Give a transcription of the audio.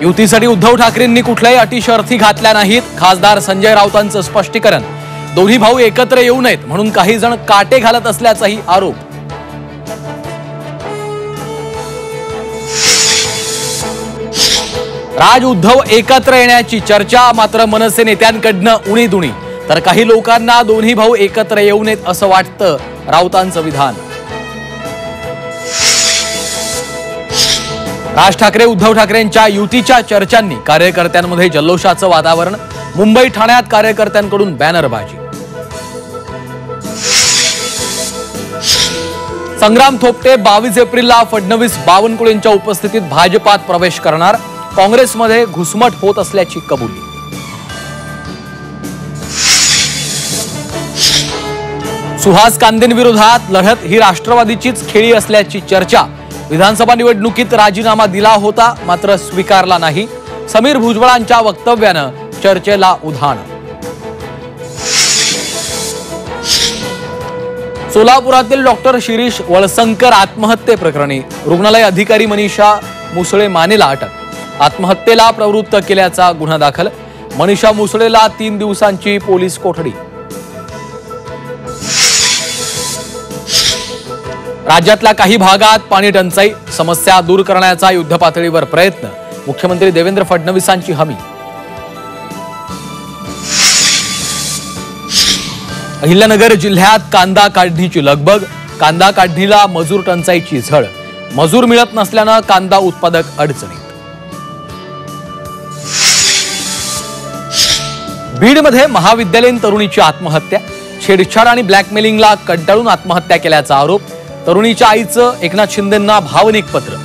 युतीसाठी उद्धव ठाकरेंनी कुठल्याही अटी शर्थी घातल्या नाहीत. खासदार संजय राऊतांचं स्पष्टीकरण. दोन्ही भाऊ एकत्र येऊ नयेत म्हणून काही जण काटे घालत असल्याचाही आरोप. राज उद्धव एकत्र येण्याची चर्चा, मात्र मनसे नेत्यांकडनं उणीधुणी. तर काही लोकांना दोन्ही भाऊ एकत्र येऊ नयेत असं वाटतं. राऊतांचं विधान. राज ठाकरे उद्धव ठाकरेंच्या युतीच्या चर्चांनी कार्यकर्त्यांमध्ये जल्लोषाचं वातावरण. मुंबई ठाण्यात कार्यकर्त्यांकडून बॅनरबाजी. संग्राम थोपटे 22 एप्रिलला फडणवीस बावनकुळेंच्या उपस्थितीत भाजपात प्रवेश करणार. काँग्रेसमध्ये घुसमट होत असल्याची कबुली. सुहास कांदेंविरोधात लढत ही राष्ट्रवादीचीच खेळी असल्याची चर्चा. विधानसभा निवडणुकीत राजीनामा दिला होता, मात्र स्वीकारला नाही. समीर भुजबळांच्या वक्तव्यानं चर्चेला उधाण. सोलापुरातील डॉक्टर शिरीष वळसंकर आत्महत्येप्रकरणी रुग्णालय अधिकारी मनीषा मुसळे मानेला अटक. आत्महत्येला प्रवृत्त केल्याचा गुन्हा दाखल. मनीषा मुसळेला 3 दिवसांची पोलीस कोठडी. राज्यातल्या काही भागात पाणी टंचाई समस्या दूर करण्याचा युद्धपातळीवर प्रयत्न. मुख्यमंत्री देवेंद्र फडणवीसांची हमी. अहिल्यानगर जिल्ह्यात कांदा काढणीची लगबग. कांदा काढणीला मजूर टंचाईची झळ. मजूर मिळत नसल्यानं कांदा उत्पादक अडचणीत. बीडमध्ये महाविद्यालयीन तरुणीची आत्महत्या. छेडछाड आणि ब्लॅकमेलिंगला कंटाळून आत्महत्या केल्याचा आरोप. तरुणीच्या आईचं एकनाथ शिंदेंना भावनिक पत्र.